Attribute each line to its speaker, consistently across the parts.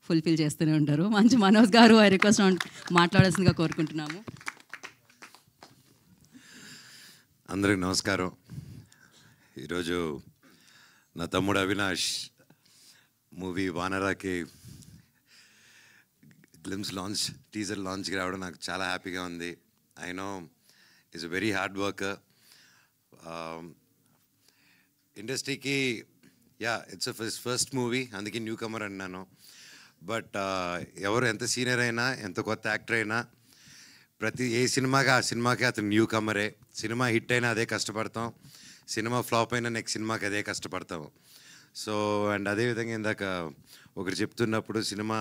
Speaker 1: Fulfil చేస్తూనే ఉంటారు. మంచి మనోజ్ గారు ఐ రిక్వెస్ట్ మాట్లాడాల్సిందిగా కోరుకుంటున్నాము.
Speaker 2: అందరికి నమస్కారం. ఈరోజు నా తమ్ముడు అవినాష్ మూవీ వానరాకి గ్లిమ్స్ లాంచ్, టీజర్ లాంచ్కి రావడం నాకు చాలా హ్యాపీగా ఉంది. I know is a very hard worker. ఇండస్ట్రీకి ఇట్స్ ఫస్ట్ మూవీ, అందుకే న్యూ కమర్ అన్నాను. బట్ ఎవరు ఎంత సీనియర్ అయినా, ఎంత కొత్త యాక్టర్ అయినా, ఏ సినిమాకి ఆ సినిమాకి అతను న్యూ కమరే. సినిమా హిట్ అయినా అదే కష్టపడతాం, సినిమా ఫ్లాప్ అయినా నెక్స్ట్ సినిమాకి అదే కష్టపడతాం. సో అండ్ అదేవిధంగా ఇందాక ఒకరు చెప్తున్నప్పుడు సినిమా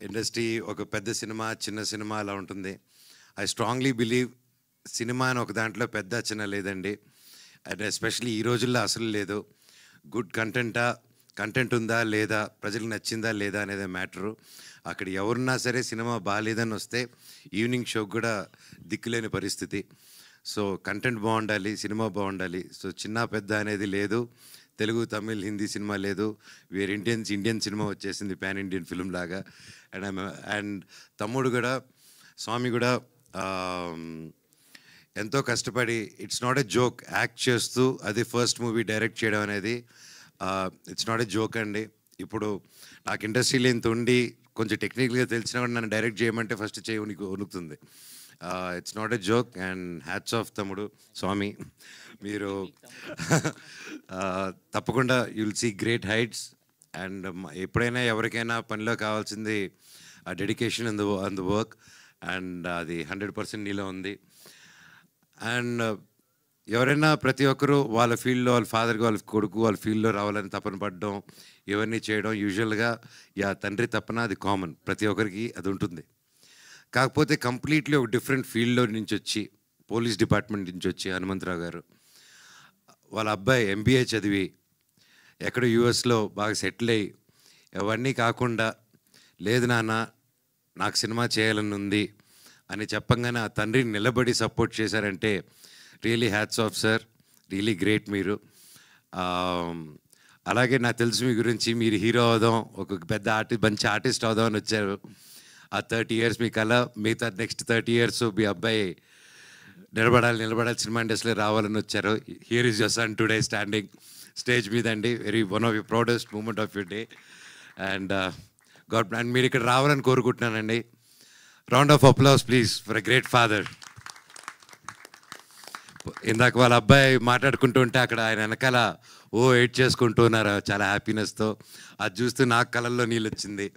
Speaker 2: ఇండస్ట్రీ ఒక పెద్ద సినిమా, చిన్న సినిమా అలా ఉంటుంది. ఐ స్ట్రాంగ్లీ బిలీవ్ సినిమా అని ఒక దాంట్లో పెద్ద చిన్న లేదండి. అండ్ ఎస్పెషలీ ఈ రోజుల్లో అసలు లేదు. గుడ్ కంటెంట్ ఉందా లేదా, ప్రజలకు నచ్చిందా లేదా అనేది మ్యాటరు. అక్కడ ఎవరున్నా సరే సినిమా బాగాలేదని వస్తే ఈవినింగ్ షోకి కూడా దిక్కులేని పరిస్థితి. సో కంటెంట్ బాగుండాలి, సినిమా బాగుండాలి. సో చిన్న పెద్ద అనేది లేదు. తెలుగు, తమిళ్, హిందీ సినిమా లేదు. వేరే ఇండియన్ సినిమా వచ్చేసింది, పాన్ ఇండియన్ ఫిల్మ్ లాగా. అండ్ తమ్ముడు కూడా, స్వామి కూడా ఎంతో కష్టపడి, it's not a joke, act చేస్తూ అది ఫస్ట్ మూవీ డైరెక్ట్ చేయడం అనేది ఇట్స్ నాట్ ఎ జోక్ అండి. ఇప్పుడు నాకు ఇండస్ట్రీలో ఇంత ఉండి కొంచెం టెక్నికల్గా తెలిసినా కూడా నన్ను డైరెక్ట్ చేయమంటే ఫస్ట్ వణుకుతుంది. It's not a joke. And hats off తమ్ముడు, స్వామి. మీరు తప్పకుండా you'll see great heights. And ఎప్పుడైనా ఎవరికైనా పనిలో కావాల్సింది ఆ dedication on the work. And అది 100% నీలో ఉంది. అండ్ ఎవరైనా ప్రతి ఒక్కరూ వాళ్ళ ఫీల్డ్లో, వాళ్ళ ఫాదర్కి, వాళ్ళ కొడుకు వాళ్ళ ఫీల్డ్లో రావాలని తపన పడడం, ఇవన్నీ చేయడం యూజువల్గా తండ్రి తపన, అది కామన్, ప్రతి ఒక్కరికి అది ఉంటుంది. కాకపోతే కంప్లీట్లీ ఒక డిఫరెంట్ ఫీల్డ్లో నుంచి వచ్చి, పోలీస్ డిపార్ట్మెంట్ నుంచి వచ్చి హనుమంతరావు గారు వాళ్ళ అబ్బాయి MBA చదివి ఎక్కడో యూఎస్లో బాగా సెటిల్ అయ్యి, అవన్నీ కాకుండా లేదు నాన్న నాకు సినిమా చేయాలని ఉంది అని చెప్పంగానే ఆ తండ్రిని నిలబడి సపోర్ట్ చేశారంటే really hats off sir, really great మీరు. అలాగే నాకు తెలుసు మీ గురించి, మీరు హీరో అవుదాం, ఒక పెద్ద మంచి ఆర్టిస్ట్ అవుదాం అని వచ్చారు. ఆ 30 years మీ కళ, మిగతా నెక్స్ట్ 30 years మీ అబ్బాయి నిలబడాలి, సినిమా ఇండస్ట్రీలో రావాలని వచ్చారు. Here is your son today standing stage మీద అండి. One of your proudest moment of your day. And and మీరు ఇక్కడ రావాలని కోరుకుంటున్నానండి. Round of applause please for a great father. ఇందాక వాళ్ళ అబ్బాయి మాట్లాడుకుంటూ ఉంటే అక్కడ ఆయన వెనకాల ఎయిట్ చేసుకుంటూ ఉన్నారు చాలా హ్యాపీనెస్తో. అది చూస్తూ నాకు కళ్ళల్లో నీళ్ళు వచ్చింది.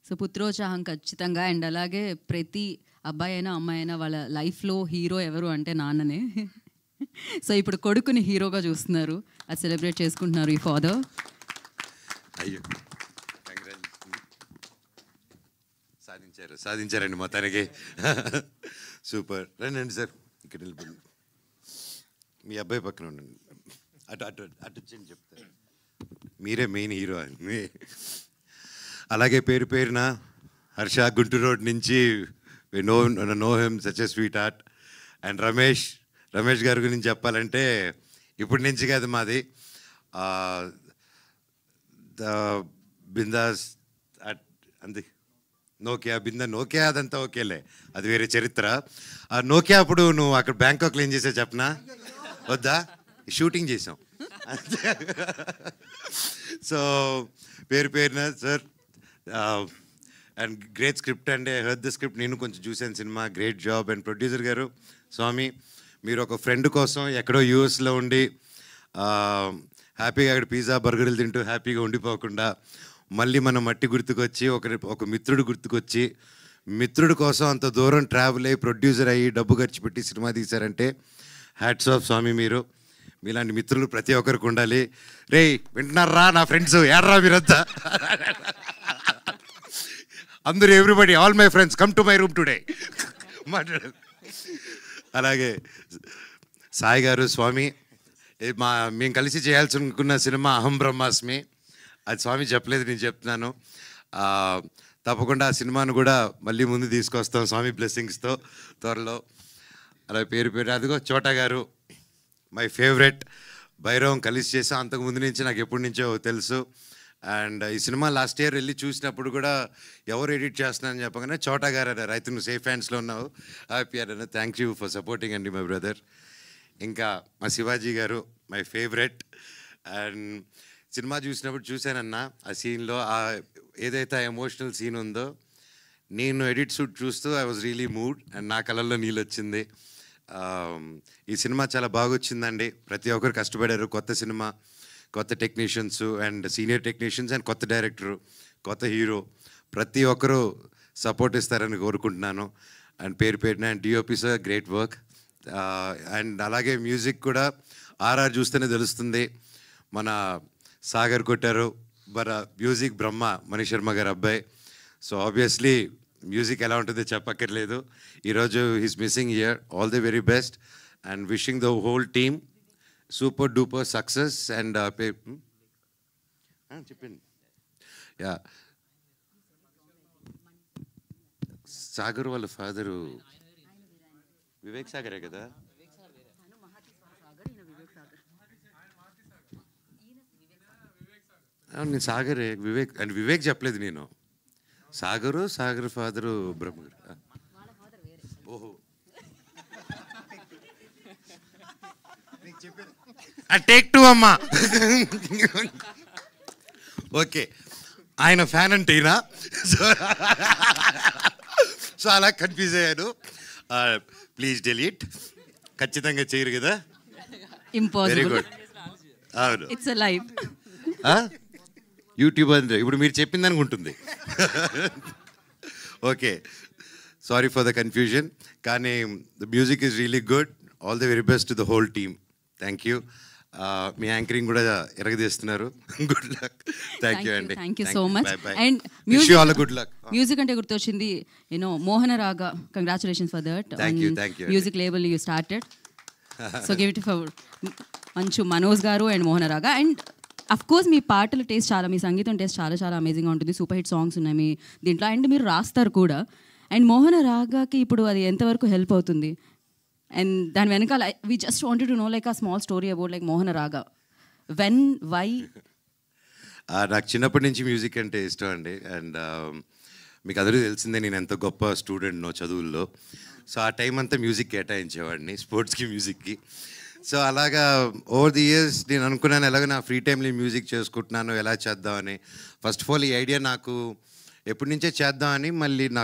Speaker 1: సో పుత్రోత్సాహం ఖచ్చితంగా. అండ్ అలాగే ప్రతి అబ్బాయి అయినా అమ్మాయి అయినా వాళ్ళ లైఫ్లో హీరో ఎవరు అంటే నాన్ననే. సో ఇప్పుడు కొడుకుని హీరోగా చూస్తున్నారు, అది సెలబ్రేట్ చేసుకుంటున్నారు ఈ ఫాదర్.
Speaker 2: అయ్యో సాధించారండి మొత్తానికి. సూపర్. రండి సార్, ఇక్కడ వెళ్ళిపోయింది. మీ అబ్బాయి పక్కన ఉండండి, అటు వచ్చి చెప్తారు. మీరే మెయిన్ హీరో అని. అలాగే పేరున హర్ష, గుంటూరు రోడ్ నుంచి, know him, such a sweet heart. And Ramesh గారి గురించి చెప్పాలంటే ఇప్పటి నుంచి కాదు, మాది ద బిందాస్ అంది నోకియా అదంతా ఓకేలే, అది వేరే చరిత్ర. ఆ నోకియా అప్పుడు నువ్వు అక్కడ బ్యాంకాక్లో ఏం చేసావు చెప్పనా? వద్దా? షూటింగ్ చేసాం. సో పేరున సార్, అండ్ గ్రేట్ స్క్రిప్ట్ అండి. ఐ హర్డ్ ద స్క్రిప్ట్, నేను కొంచెం చూశాను cinema. Great job. And producer గారు స్వామి, మీరు ఒక ఫ్రెండ్ కోసం ఎక్కడో యూఎస్లో ఉండి హ్యాపీగా అక్కడ పిజ్జా బర్గర్లు తింటూ హ్యాపీగా ఉండిపోకుండా మళ్ళీ మన మట్టి గుర్తుకొచ్చి, ఒక మిత్రుడు గుర్తుకొచ్చి, మిత్రుడు కోసం అంత దూరం ట్రావెల్ అయ్యి ప్రొడ్యూసర్ అయ్యి డబ్బు ఖర్చు పెట్టి సినిమా తీశారంటే హ్యాట్స్ ఆఫ్ స్వామి. మీలాంటి మిత్రులు ప్రతి ఒక్కరికి ఉండాలి. రే వింటున్నారా నా ఫ్రెండ్స్, ఏడ్రా మీరంతా, అందరూ everybody, all my friends come to my room today మాట్లాడారు. అలాగే సాయి గారు, స్వామి, మేము కలిసి చేయాల్సి అనుకున్న సినిమా అహం బ్రహ్మాస్మి, అది స్వామి చెప్పలేదు, నేను చెప్తున్నాను. తప్పకుండా ఆ సినిమాను కూడా మళ్ళీ ముందు తీసుకొస్తాం స్వామి బ్లెస్సింగ్స్తో త్వరలో. అలా పేరు అదిగో చోటా గారు, మై ఫేవరెట్. భైరవం కలిసి చేసాం. అంతకుముందు నుంచి నాకు ఎప్పటి నుంచో తెలుసు. అండ్ ఈ సినిమా లాస్ట్ ఇయర్ వెళ్ళి చూసినప్పుడు కూడా ఎవరు ఎడిట్ చేస్తున్నారని చెప్పగానే చోటా గారు అన్నారు, అయితే నువ్వు సేఫ్ హ్యాండ్స్లో ఉన్నావు, హ్యాపీ అన్నారు. థ్యాంక్ యూ ఫర్ సపోర్టింగ్ అండి మై బ్రదర్. ఇంకా మా శివాజీ గారు మై ఫేవరెట్. అండ్ సినిమా చూసినప్పుడు చూశానన్నా ఆ సీన్లో ఏదైతే ఎమోషనల్ సీన్ ఉందో, నేను ఎడిట్ షూట్ చూస్తూ I was really mood and నా కళ్ళల్లో నీళ్ళు వచ్చింది. ఈ సినిమా చాలా బాగా వచ్చిందండి. ప్రతి ఒక్కరు కష్టపడారు. కొత్త సినిమా, కొత్త technicians and senior technicians and కొత్త డైరెక్టరు, కొత్త హీరో, ప్రతి ఒక్కరూ సపోర్ట్ ఇస్తారని కోరుకుంటున్నాను. అండ్ పేరు పేరున and DOP sir great work. And అలాగే మ్యూజిక్ కూడా ఆర్ఆర్ చూస్తేనే తెలుస్తుంది. మన సాగర్ కొట్టారు, మన మ్యూజిక్ బ్రహ్మ మనీష్ శర్మ గారు అబ్బాయి. సో ఆబ్వియస్లీ మ్యూజిక్ ఎలా ఉంటుందో చెప్పక్కర్లేదు. ఈరోజు he's missing here. All the very best and wishing the whole team super duper success. And చెప్పండి. యా, సాగర్ వాళ్ళ ఫాదరు వివేక్ సాగరే కదా? నేను సాగరే, వివేక్ అండ్ వివేక్ చెప్పలేదు నేను. సాగర్ ఫాదరు బ్రహ్మ. ఓహో, టేక్ 2 అమ్మా. ఓకే, ఆయన ఫ్యాన్ అంటే ఈయన. సో అలా కన్ఫ్యూజ్ అయ్యాను. Please delete. ఖచ్చితంగా చేయరు కదా? Very good. అవును,
Speaker 1: ఇట్స్ ఎ లైవ్
Speaker 2: యూట్యూబ్ అంటే ఇప్పుడు మీరు చెప్పింది అనుకుంటుంది. Okay, sorry for the confusion. కానీ the music is really good. All the very best to the whole team. Thank you. మీ యాంకరింగ్ కూడా ఎరగదీస్తున్నారు. Good luck. థ్యాంక్ యూ అండి.
Speaker 1: Thank you so much.
Speaker 2: And good luck.
Speaker 1: Music అంటే గుర్తొచ్చింది, Mohana Raga. Congratulations for that.
Speaker 2: Thank you.
Speaker 1: Music label you started, so give it for Manchu Manoj గారు and మోహన రాగ. And of course మీ పాటల taste చాలా, మీ సంగీతం టేస్ట్ చాలా చాలా అమేజింగ్గా ఉంటుంది. సూపర్ హిట్ సాంగ్స్ ఉన్నాయి మీ దీంట్లో, అండ్ మీరు రాస్తారు కూడా. అండ్ మోహన రాగాకి ఇప్పుడు అది ఎంతవరకు హెల్ప్ అవుతుంది? అండ్ దాని వెనకాల we just wanted to know like a small story about like Mohana raga. When, why?
Speaker 2: నాకు చిన్నప్పటి నుంచి మ్యూజిక్ అంటే ఇష్టం అండి. అండ్ మీకు అందరూ తెలిసిందే నేను ఎంత గొప్ప స్టూడెంట్నో చదువుల్లో. సో ఆ టైం అంతా మ్యూజిక్ కేటాయించేవాడిని, స్పోర్ట్స్కి, మ్యూజిక్కి. సో అలాగా ఓవర్ ది ఇయర్స్ నేను అనుకున్నాను ఎలాగో నా ఫ్రీ టైంలో మ్యూజిక్ చేసుకుంటున్నాను, ఎలా చేద్దామని. ఫస్ట్ ఆఫ్ ఆల్ ఈ ఐడియా నాకు ఎప్పటి నుంచే చేద్దామని, మళ్ళీ నాకు